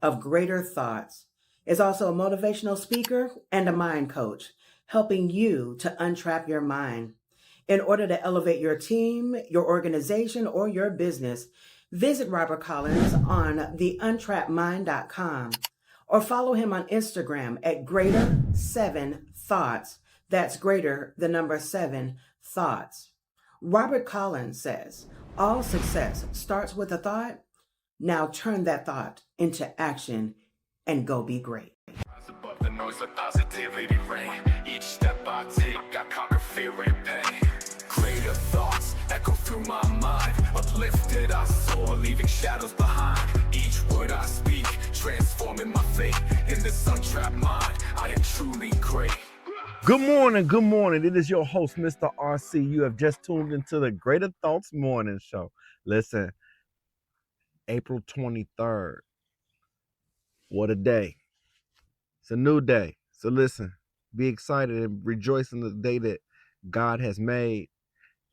of Greater Thoughts, is also a motivational speaker and a mind coach, helping you to untrap your mind. In order to elevate your team, your organization, or your business, visit Robert Collins on theuntrappedmind.com or follow him on Instagram at greater7thoughts. That's greater, the number 7 thoughts. Robert Collins says, all success starts with a thought. Now turn that thought into action and go be great. Above the noise, let positivity reign. Each step I take, I conquer fear and pain. Greater thoughts echo through my mind. Uplifted, I soar, leaving shadows behind. Each word I speak, transforming my fate. In this untrapped mind, I am truly great. Good morning, good morning. It is your host, Mr. RC. You have just tuned into the Greater Thoughts Morning Show. Listen, April 23rd. What a day. It's a new day. So listen, be excited and rejoice in the day that God has made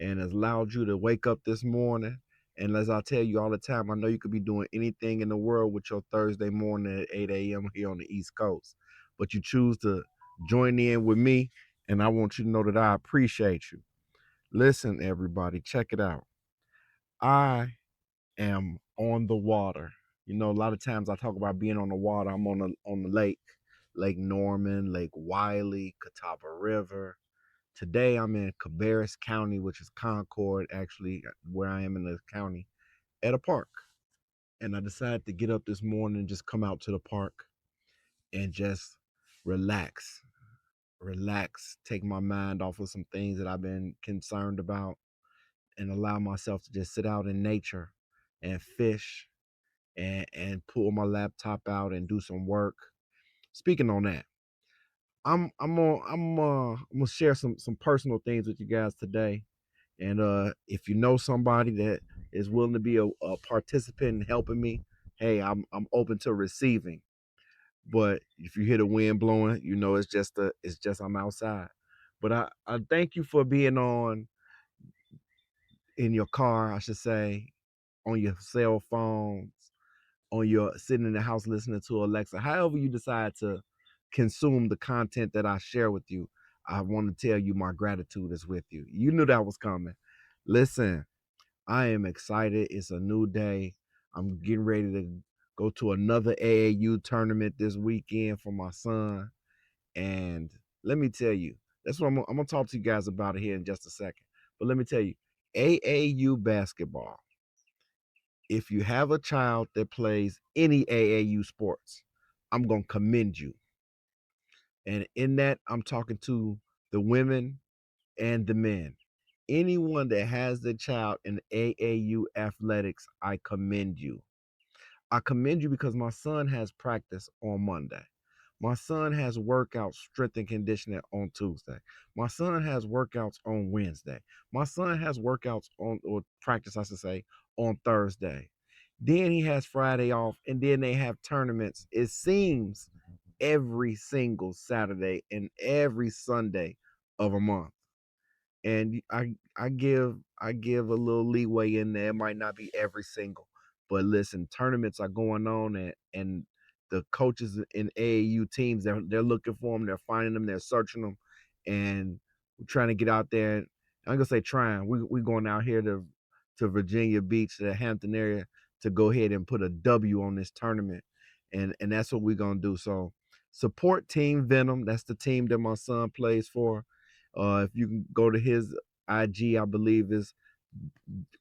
and has allowed you to wake up this morning. And as I tell you all the time, I know you could be doing anything in the world with your Thursday morning at 8 a.m. here on the East Coast, but you choose to join in with me, and I want you to know that I appreciate you. Listen, everybody, check it out. I am on the water. You know, a lot of times I talk about being on the water. I'm on the lake, Lake Norman, Lake Wiley, Catawba River. Today I'm in Cabarrus County, which is Concord, actually, where I am in the county, at a park. And I decided to get up this morning and just come out to the park and just relax, take my mind off of some things that I've been concerned about and allow myself to just sit out in nature and fish and pull my laptop out and do some work. Speaking on that, I'm gonna share some personal things with you guys today. And if you know somebody that is willing to be a participant in helping me, hey, I'm open to receiving. But if you hear the wind blowing, you know it's just I'm outside. But I thank you for being on in your car, I should say, on your cell phones, on your sitting in the house listening to Alexa, however you decide to consume the content that I share with you. I want to tell you my gratitude is with you. You knew that was coming. Listen, I am excited. It's a new day. I'm getting ready to go to another AAU tournament this weekend for my son. And let me tell you, that's what I'm going to talk to you guys about it here in just a second. But let me tell you, AAU basketball, if you have a child that plays any AAU sports, I'm going to commend you. And in that, I'm talking to the women and the men. Anyone that has their child in AAU athletics, I commend you. I commend you because my son has practice on Monday. My son has workouts, strength and conditioning on Tuesday. My son has workouts on Wednesday. My son has workouts or practice, I should say, on Thursday. Then he has Friday off, and then they have tournaments. It seems every single Saturday and every Sunday of a month. And I give a little leeway in there. It might not be every single, but listen, tournaments are going on, and the coaches in AAU teams they're looking for them, they're finding them, they're searching them, and we're trying to get out there. I'm gonna say trying. We going out here to Virginia Beach, to the Hampton area, to go ahead and put a W on this tournament, and that's what we're gonna do. So support Team Venom. That's the team that my son plays for. If you can go to his IG, I believe is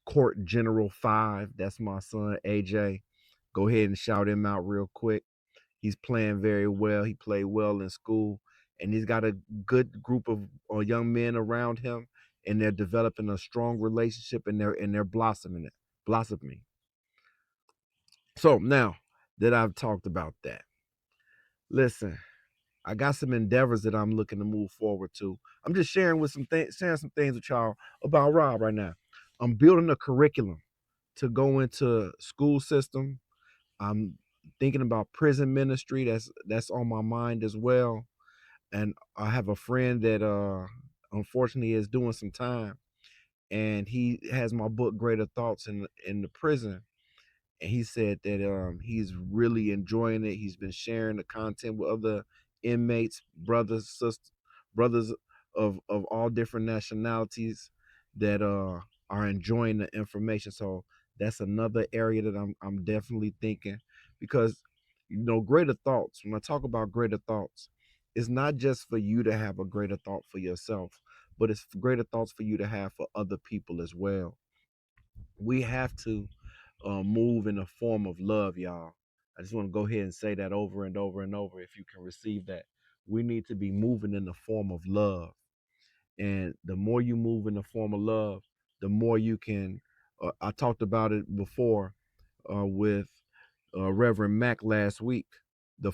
Court General 5. That's my son AJ. Go ahead and shout him out real quick. He's playing very well. He played well in school, and he's got a good group of young men around him, and they're developing a strong relationship, and they're blossoming. So now that I've talked about that, listen, I got some endeavors that I'm looking to move forward to. I'm just sharing some things with y'all about Rob right now. I'm building a curriculum to go into school system. I'm thinking about prison ministry. That's on my mind as well. And I have a friend that unfortunately is doing some time, and he has my book Greater Thoughts in the prison. and he said that he's really enjoying it. He's been sharing the content with other inmates, brothers, sisters, brothers of all different nationalities that are enjoying the information. So that's another area that I'm definitely thinking, because greater thoughts. When I talk about greater thoughts, it's not just for you to have a greater thought for yourself, but it's greater thoughts for you to have for other people as well. We have to move in a form of love, y'all. I just want to go ahead and say that over and over and over. If you can receive that, we need to be moving in the form of love. And the more you move in the form of love, the more you can. I talked about it before with Reverend Mack last week. The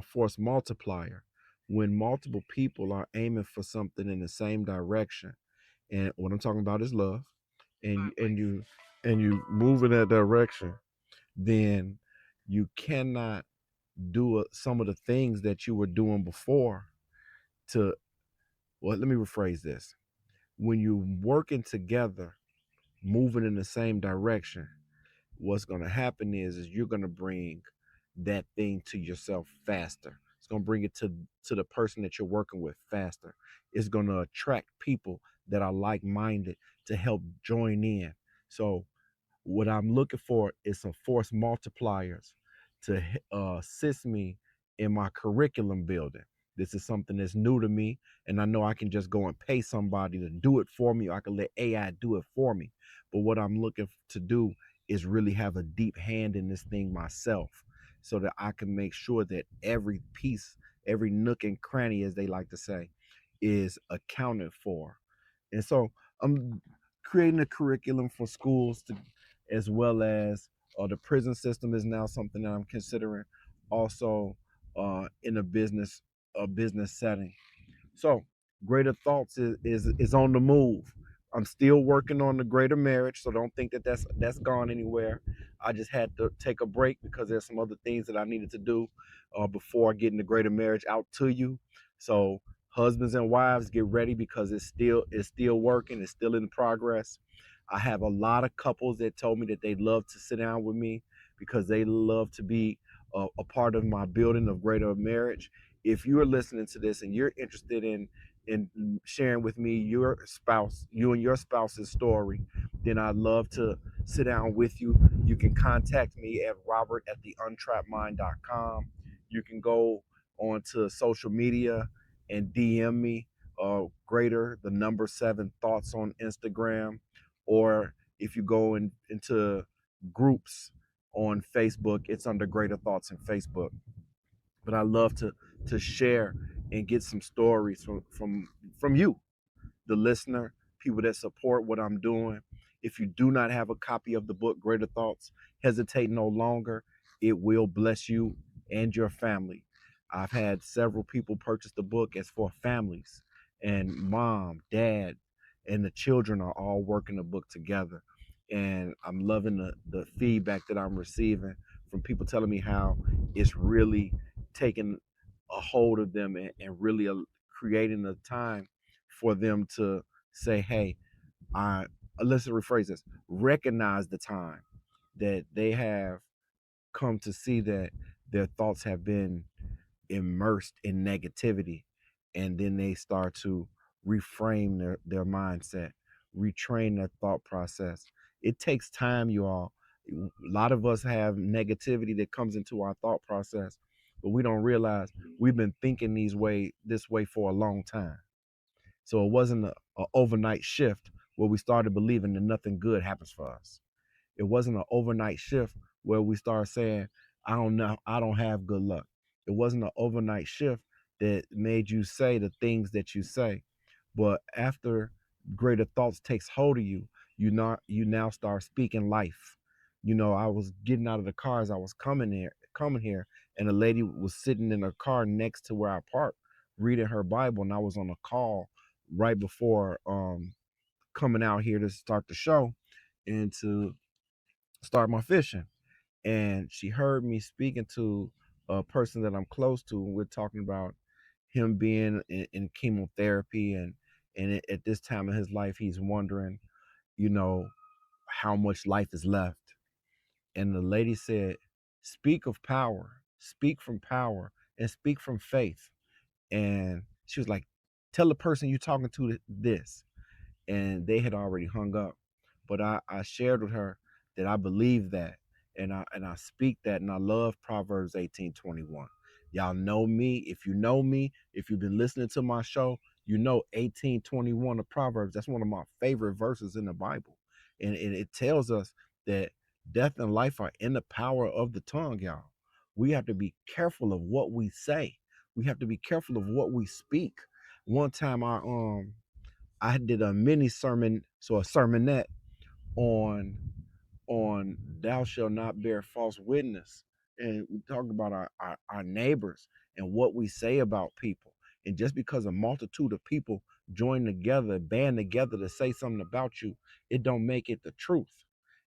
force multiplier. When multiple people are aiming for something in the same direction, and what I'm talking about is love, and you move in that direction, then you cannot do some of the things that you were doing before. To Well, let me rephrase this. When you're working together, moving in the same direction, what's going to happen is you're going to bring that thing to yourself faster. It's going to bring it to the person that you're working with faster. It's going to attract people that are like-minded to help join in. So what I'm looking for is some force multipliers to assist me in my curriculum building. This is something that's new to me, and I know I can just go and pay somebody to do it for me, or I can let AI do it for me. But what I'm looking to do is really have a deep hand in this thing myself, so that I can make sure that every piece, every nook and cranny, as they like to say, is accounted for. And so I'm creating a curriculum for schools to, as well as the prison system is now something that I'm considering, also in a business setting. So greater thoughts is on the move. I'm still working on the greater marriage, so don't think that that's gone anywhere. I just had to take a break because there's some other things that I needed to do before getting the greater marriage out to you. So husbands and wives, get ready because it's still working. It's still in progress. I have a lot of couples that told me that they'd love to sit down with me because they love to be a part of my building of greater marriage. If you're listening to this and you're interested in sharing with me you and your spouse's story, then I'd love to sit down with you. You can contact me at robert at theuntrappedmind.com. You can go onto social media and DM me, greater the number 7 thoughts on Instagram, or if you go into groups on Facebook, it's under Greater Thoughts in Facebook. But I love to share and get some stories from you, the listener, people that support what I'm doing. If you do not have a copy of the book Greater Thoughts, hesitate no longer. It will bless you and your family. I've had several people purchase the book as for families, and mom, dad, and the children are all working the book together. And I'm loving the feedback that I'm receiving from people telling me how it's really taking a hold of them, and really creating a time for them to say, hey, I let's rephrase this, recognize the time that they have come to see that their thoughts have been immersed in negativity, and then they start to reframe their mindset, retrain their thought process. It takes time, you all. A lot of us have negativity that comes into our thought process, but we don't realize we've been thinking this way for a long time. So it wasn't a overnight shift where we started believing that nothing good happens for us. It wasn't an overnight shift where we start saying, I don't know, I don't have good luck. It wasn't an overnight shift that made you say the things that you say. But after greater thoughts takes hold of you, you now start speaking life. I was getting out of the car as I was coming here, and a lady was sitting in her car next to where I parked, reading her Bible, and I was on a call right before coming out here to start the show and to start my fishing. And she heard me speaking to a person that I'm close to, and we're talking about him being in chemotherapy, and at this time in his life, he's wondering, you know, how much life is left. And the lady said, speak of power, speak from power, and speak from faith. And she was like, tell the person you're talking to this. And they had already hung up. But I shared with her that I believe that, and I speak that, and I love Proverbs 18:21. Y'all know me. If you know me, if you've been listening to my show, you know 18:21 of Proverbs. That's one of my favorite verses in the Bible. And it tells us that death and life are in the power of the tongue, y'all. We have to be careful of what we say. We have to be careful of what we speak. One time I did a mini sermon, so a sermonette on thou shalt not bear false witness. And we talked about our neighbors and what we say about people. And just because a multitude of people join together, band together to say something about you, it don't make it the truth.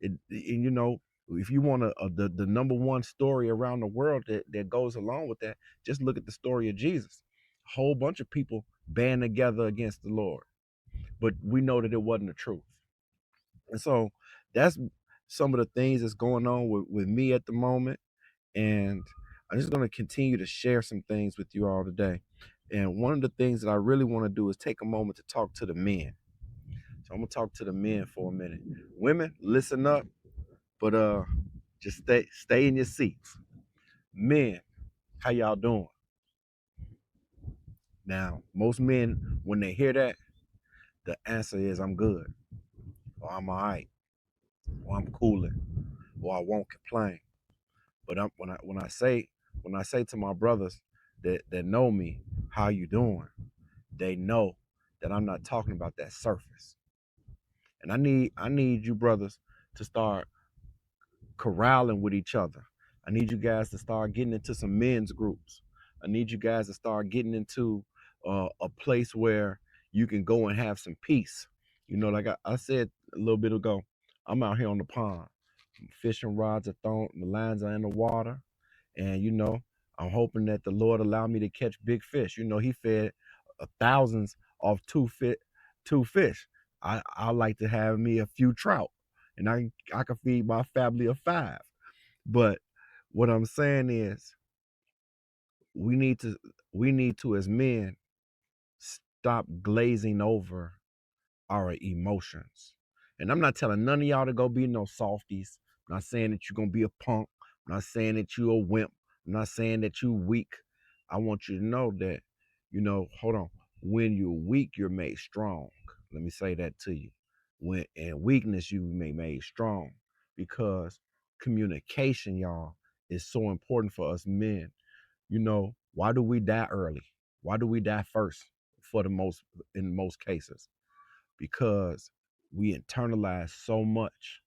And you know, if you want the number one story around the world that goes along with that, just look at the story of Jesus. A whole bunch of people band together against the Lord, but we know that it wasn't the truth. And so that's some of the things that's going on with me at the moment. And I'm just going to continue to share some things with you all today. And one of the things that I really want to do is take a moment to talk to the men. So I'm going to talk to the men for a minute. Women, listen up, but just stay in your seats. Men, how y'all doing? Now, most men, when they hear that, the answer is I'm good, or I'm all right, or I'm cooling, or I won't complain. But when I say to my brothers that know me, how you doing? They know that I'm not talking about that surface. And I need you brothers to start corralling with each other. I need you guys to start getting into some men's groups. I need you guys to start getting into a place where you can go and have some peace. You know, like I said a little bit ago, I'm out here on the pond. Fishing rods are thrown, the lines are in the water, and you know, I'm hoping that the Lord allow me to catch big fish. You know, He fed thousands off two fish. I like to have me a few trout, and I can feed my family of five. But what I'm saying is, we need to we need to as men stop glazing over our emotions. And I'm not telling none of y'all to go be no softies. I'm not saying that you're gonna be a punk. I'm not saying that you a wimp. I'm not saying that you weak. I want you to know that, hold on. When you're weak, you're made strong. Let me say that to you. When in weakness, you may made strong. Because communication, y'all, is so important for us men. Why do we die early? Why do we die first for the most in most cases? Because we internalize so much.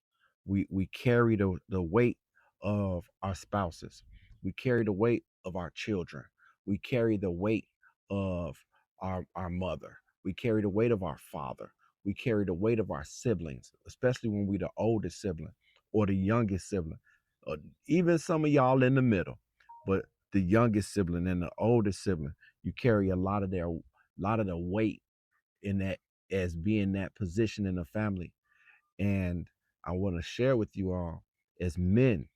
We carry the weight of our spouses. We carry the weight of our children. We carry the weight of our mother. We carry the weight of our father. We carry the weight of our siblings, especially when we're the oldest sibling or the youngest sibling, or even some of y'all in the middle. But the youngest sibling and the oldest sibling, you carry a lot of the weight in that, as being that position in the family. And I want to share with you all, as men,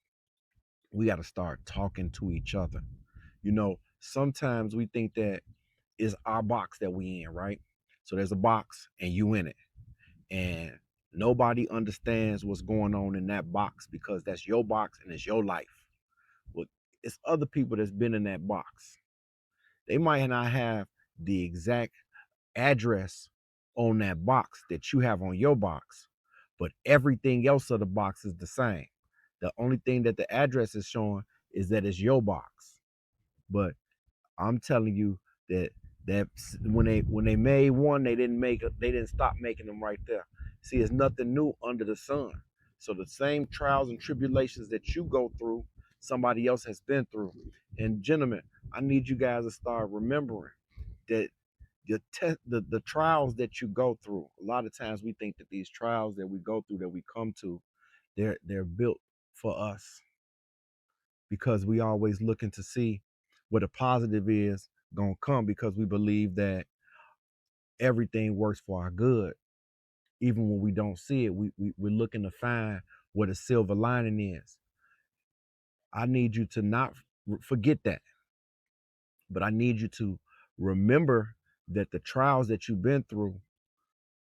we got to start talking to each other. Sometimes we think that is our box that we in, right? So there's a box and you in it. And nobody understands what's going on in that box because that's your box and it's your life. Well, it's other people that's been in that box. They might not have the exact address on that box that you have on your box, but everything else of the box is the same. The only thing that the address is showing is that it's your box. But I'm telling you that when they made one, they didn't stop making them right there. See, it's nothing new under the sun. So the same trials and tribulations that you go through, somebody else has been through. And gentlemen, I need you guys to start remembering that the trials that you go through, a lot of times we think that these trials that we go through, that we come to, they're built for us, because we always looking to see what the positive is gonna come, because we believe that everything works for our good. Even when we don't see it, we're looking to find what a silver lining is. I need you to not forget that, but I need you to remember that the trials that you've been through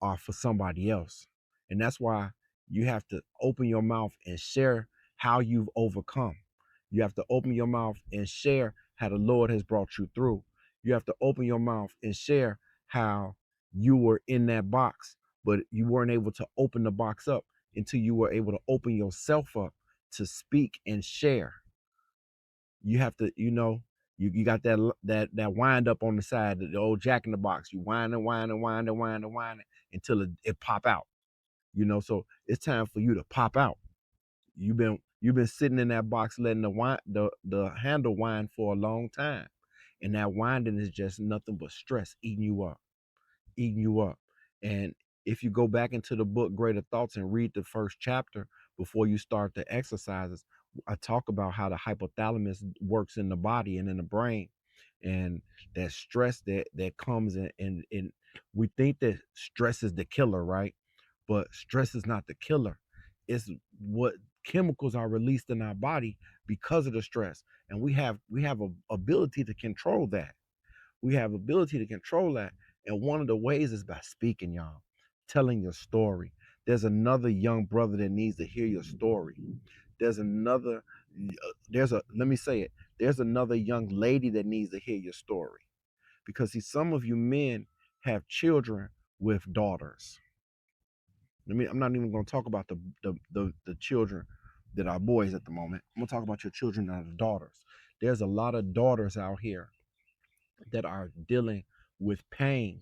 are for somebody else. And that's why you have to open your mouth and share how you've overcome. You have to open your mouth and share how the Lord has brought you through. You have to open your mouth and share how you were in that box, but you weren't able to open the box up until you were able to open yourself up to speak and share. You have to, you got that wind up on the side, the old Jack in the Box. You wind and wind and wind and wind and wind until it pop out. So it's time for you to pop out. You've been sitting in that box letting the handle wind for a long time, and that winding is just nothing but stress eating you up. And if you go back into the book Greater Thoughts and read the first chapter before you start the exercises, I talk about how the hypothalamus works in the body and in the brain, and that stress that comes in, and we think that stress is the killer, right? But stress is not the killer. It's what chemicals are released in our body because of the stress, and we have a ability to control that. We have ability to control that. And one of the ways is by speaking, y'all, telling your story. There's another young brother that needs to hear your story. There's another, let me say it, there's another young lady that needs to hear your story. Because see, some of you men have children with daughters. I'm not even going to talk about the children that are boys at the moment. I'm going to talk about your children that are daughters. There's a lot of daughters out here that are dealing with pain,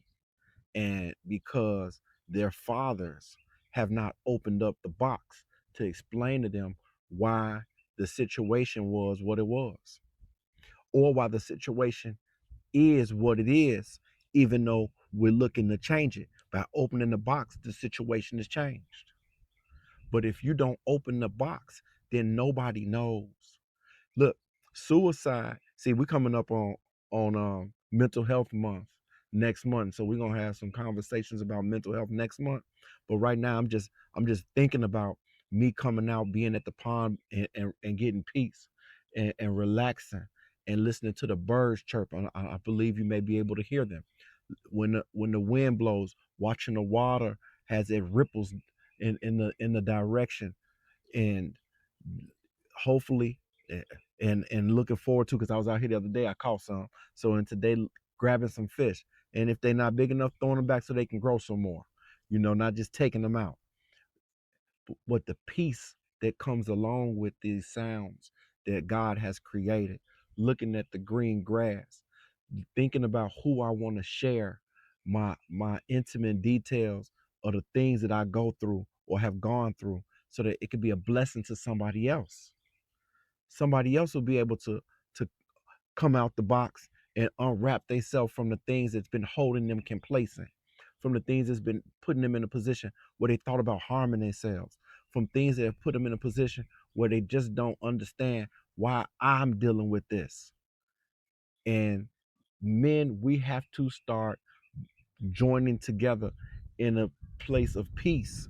and because their fathers have not opened up the box to explain to them why the situation was what it was, or why the situation is what it is, even though we're looking to change it. By opening the box, the situation is changed. But if you don't open the box, then nobody knows. Look, suicide. See, we're coming up on mental health month next month, so we're gonna have some conversations about mental health next month. But right now, I'm just thinking about me coming out, being at the pond, and getting peace, and relaxing, and listening to the birds chirp. I believe you may be able to hear them when the wind blows. Watching the water as it ripples in the direction, and hopefully, and looking forward to, because I was out here the other day, I caught some. So, and today, grabbing some fish, and if they're not big enough, throwing them back so they can grow some more, not just taking them out. But the peace that comes along with these sounds that God has created, looking at the green grass, thinking about who I want to share my intimate details of the things that I go through or have gone through, so that it could be a blessing to somebody else. Somebody else will be able to come out the box and unwrap themselves from the things that's been holding them complacent, from the things that's been putting them in a position where they thought about harming themselves, from things that have put them in a position where they just don't understand why I'm dealing with this. And men, we have to start joining together in a place of peace,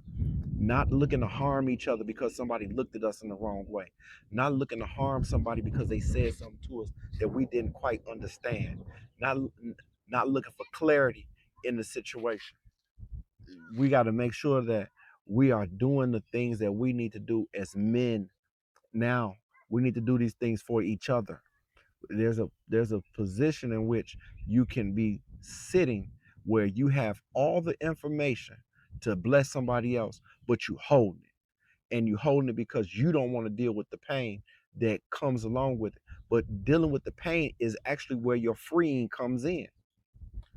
not looking to harm each other because somebody looked at us in the wrong way, not looking to harm somebody because they said something to us that we didn't quite understand, not not looking for clarity in the situation. We got to make sure that we are doing the things that we need to do as men. Now we need to do these things for each other. There's a position in which you can be sitting where you have all the information to bless somebody else, but you hold it, and you holding it because you don't want to deal with the pain that comes along with it. But dealing with the pain is actually where your freeing comes in.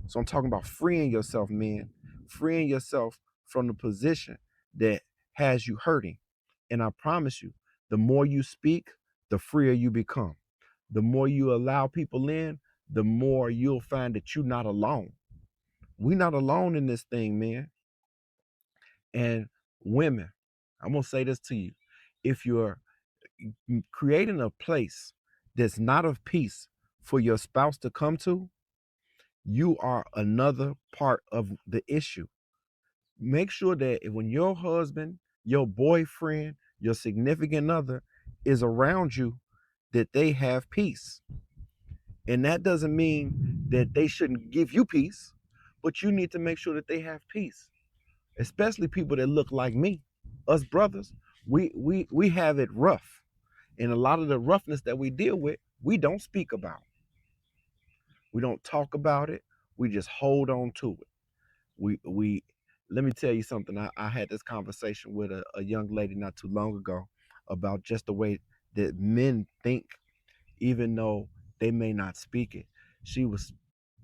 So I'm talking about freeing yourself, man, freeing yourself from the position that has you hurting. And I promise you, the more you speak, the freer you become. The more you allow people in, the more you'll find that you're not alone. We're not alone in this thing, man. And women, I'm gonna say this to you. If you're creating a place that's not of peace for your spouse to come to, you are another part of the issue. Make sure that when your husband, your boyfriend, your significant other is around you, that they have peace. And that doesn't mean that they shouldn't give you peace, but you need to make sure that they have peace, especially people that look like me. Us brothers, we have it rough. And a lot of the roughness that we deal with, we don't speak about. We don't talk about it. We just hold on to it. We let me tell you something. I had this conversation with a young lady not too long ago about just the way that men think, even though they may not speak it. She was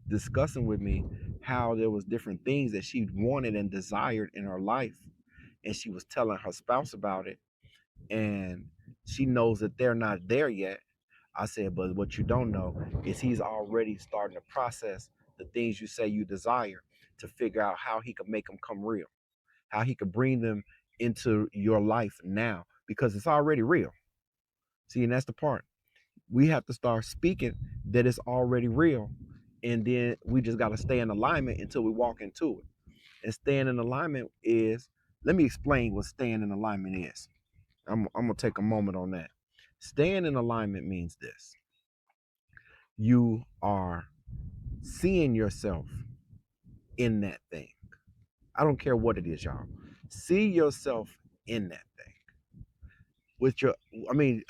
discussing with me how there was different things that she wanted and desired in her life, and she was telling her spouse about it, and she knows that they're not there yet. I said, but what you don't know is he's already starting to process the things you say you desire, to figure out how he could make them come real, how he could bring them into your life now, because it's already real. See, and that's the part. We have to start speaking that it's already real. And then we just got to stay in alignment until we walk into it. And staying in alignment is, let me explain what staying in alignment is. I'm going to take a moment on that. Staying in alignment means this: you are seeing yourself in that thing. I don't care what it is, y'all. See yourself in that thing with your, I mean,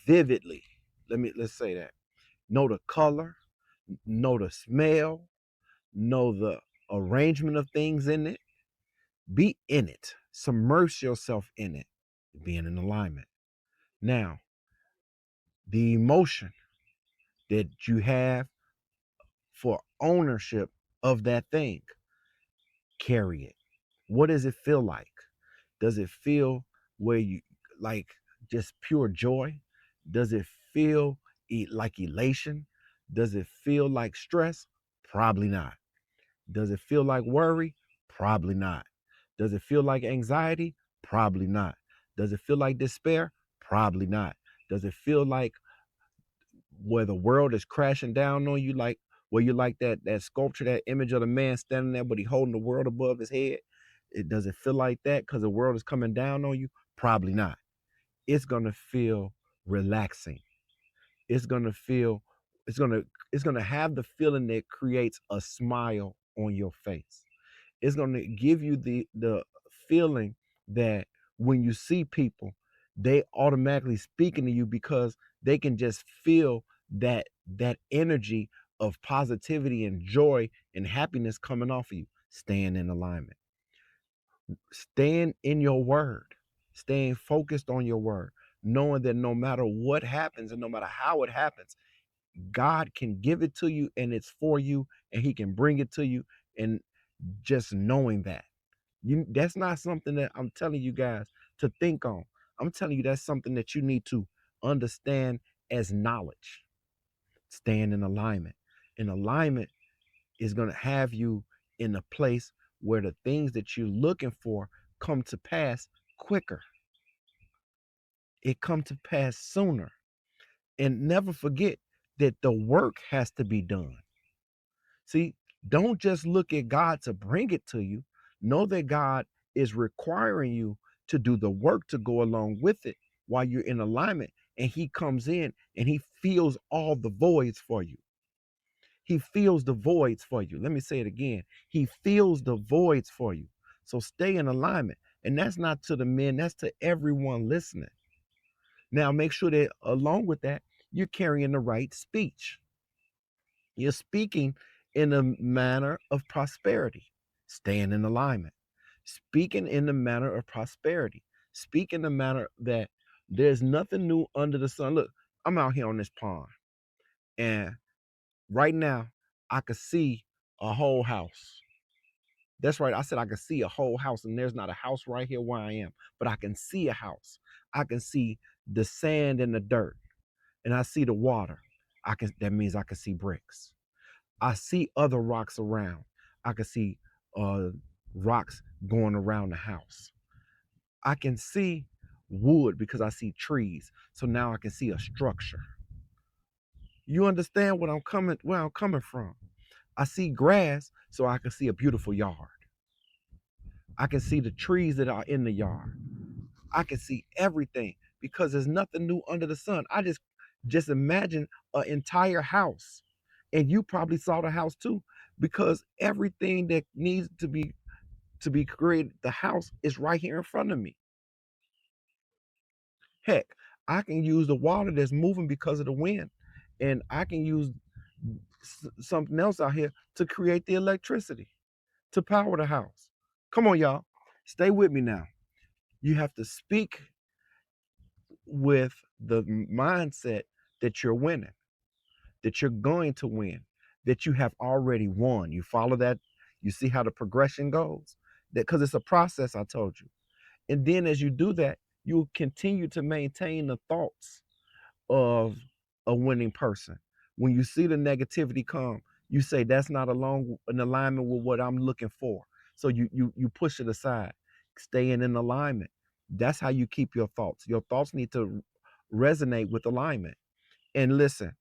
vividly. Let's say that. Know the color, know the smell, know the arrangement of things in it. Be in it. Submerge yourself in it, being in alignment. Now, the emotion that you have for ownership of that thing, carry it. What does it feel like? Does it feel where you like just pure joy? Does it feel like elation? Does it feel like stress? Probably not. Does it feel like worry? Probably not. Does it feel like anxiety? Probably not. Does it feel like despair? Probably not. Does it feel like where the world is crashing down on you, like where you like that sculpture, that image of the man standing there, but he holding the world above his head? It does it feel like that because the world is coming down on you? Probably not. It's gonna feel relaxing. It's gonna feel, it's gonna it's gonna have the feeling that creates a smile on your face. It's going to give you the feeling that when you see people, they automatically speaking to you because they can just feel that energy of positivity and joy and happiness coming off of you. Staying in alignment, staying in your word, staying focused on your word, knowing that no matter what happens and no matter how it happens, God can give it to you and it's for you, and he can bring it to you. And just knowing that, that's not something that I'm telling you guys to think on. I'm telling you that's something that you need to understand as knowledge. Staying in alignment. And alignment is going to have you in a place where the things that you're looking for come to pass quicker. It come to pass sooner. And never forget that the work has to be done. See, don't just look at God to bring it to you. Know that God is requiring you to do the work to go along with it while you're in alignment. And he comes in and he fills all the voids for you. He fills the voids for you. Let me say it again. He fills the voids for you. So stay in alignment. And that's not to the men, that's to everyone listening. Now, make sure that along with that, you're carrying the right speech. You're speaking in a manner of prosperity, staying in alignment, speaking in the manner of prosperity, speak in the manner that there's nothing new under the sun. Look, I'm out here on this pond, and right now I could see a whole house. That's right. I said I could see a whole house, and there's not a house right here where I am, but I can see a house. I can see the sand and the dirt, and I see the water. That means I can see bricks. I see other rocks around. I can see uh, rocks going around the house. I can see wood because I see trees. So now I can see a structure. You understand where I'm coming from? I see grass, so I can see a beautiful yard. I can see the trees that are in the yard. I can see everything because there's nothing new under the sun. Just imagine an entire house, and you probably saw the house too, because everything that needs to be created, the house is right here in front of me. Heck, I can use the water that's moving because of the wind, and I can use something else out here to create the electricity to power the house. Come on, y'all. Stay with me now. You have to speak with the mindset that you're winning, that you're going to win, that you have already won. You follow that? You see how the progression goes? That because it's a process, I told you. And then as you do that, you'll continue to maintain the thoughts of a winning person. When you see the negativity come, you say that's not along in alignment with what I'm looking for. So you push it aside, staying in alignment. That's how you keep your thoughts. Your thoughts need to resonate with alignment. And listen,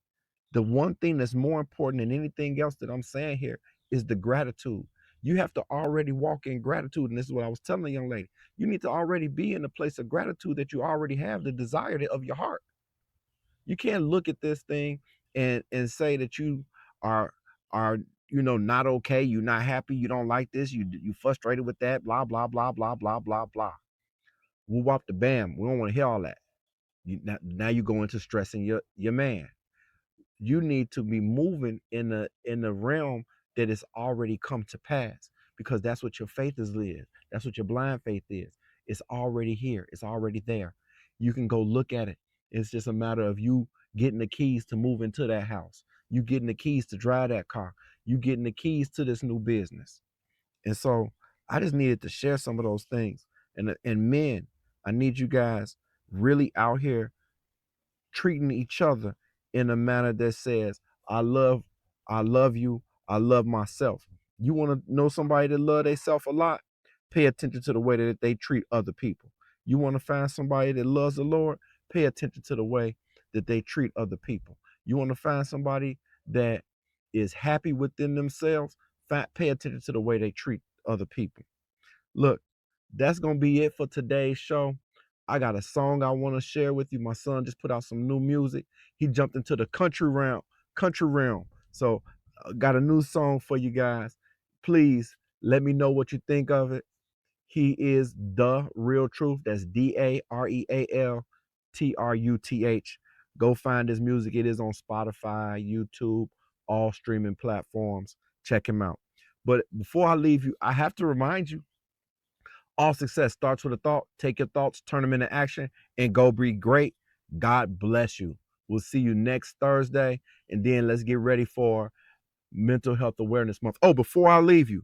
the one thing that's more important than anything else that I'm saying here is the gratitude. You have to already walk in gratitude. And this is what I was telling the young lady. You need to already be in a place of gratitude that you already have the desire of your heart. You can't look at this thing and say that you are not okay, you're not happy, you don't like this, you frustrated with that, blah blah blah blah blah blah blah. We'll wop the bam. We don't want to hear all that. Now you go into stressing your man. You need to be moving in the realm that has already come to pass, because that's what your faith is live. That's what your blind faith is. It's already here. It's already there. You can go look at it. It's just a matter of you getting the keys to move into that house. You getting the keys to drive that car. You getting the keys to this new business. And so I just needed to share some of those things. And men, I need you guys really out here treating each other in a manner that says, I love you, I love myself. You want to know somebody that love themselves a lot? Pay attention to the way that they treat other people. You want to find somebody that loves the Lord? Pay attention to the way that they treat other people. You want to find somebody that is happy within themselves? Pay attention to the way they treat other people. Look, that's going to be it for today's show. I got a song I want to share with you. My son just put out some new music. He jumped into the country realm. So got a new song for you guys. Please let me know what you think of it. He is The Real Truth. That's DAREALTRUTH. Go find his music. It is on Spotify, YouTube, all streaming platforms. Check him out. But before I leave you, I have to remind you, all success starts with a thought. Take your thoughts, turn them into action, and go be great. God bless you. We'll see you next Thursday. And then let's get ready for Mental Health Awareness Month. Oh, before I leave you,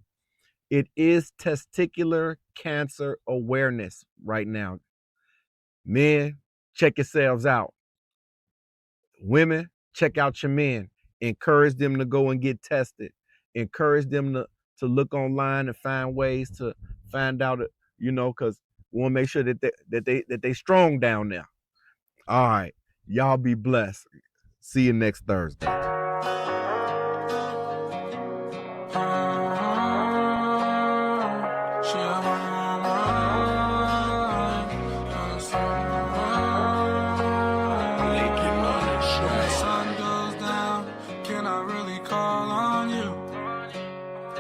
it is Testicular Cancer Awareness right now. Men, check yourselves out. Women, check out your men. Encourage them to go and get tested. Encourage them to look online and find ways to find out, because we want to make sure that they strong down there. All right. Y'all be blessed. See you next Thursday.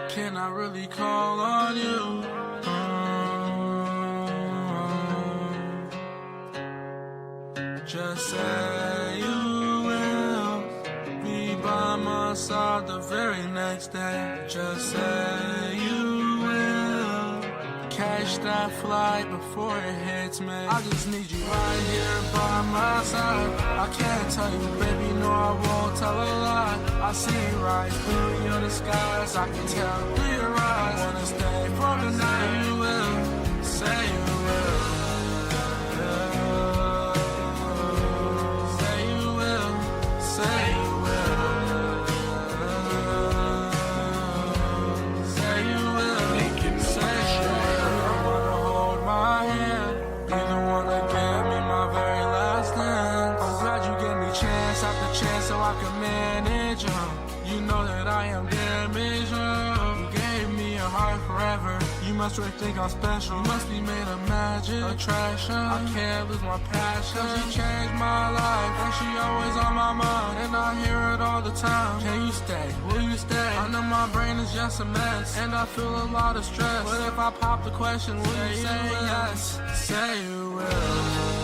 Can I really call on you? Just say you will be by my side the very next day. Just say you will catch that flight before it hits me. I just need you right here by my side. I can't tell you, baby, no, I won't tell a lie. I see it right through your disguise. I can tell through your eyes. I wanna stay for the night. You will say you will. Say you will. Say you will. Say you will. Say you will. You wanna hold my hand. Be the one to give me my very last dance. I'm glad you gave me chance after chance so I can manage. You know that I am damaged. You gave me your heart forever. You must really think I'm special. You must be made of magic, attraction. I can't lose my passion. Cause she changed my life, and she always on my mind. And I hear it all the time. Can you stay? Will you stay? I know my brain is just a mess, and I feel a lot of stress. But if I pop the question, will you say yes? Say you will.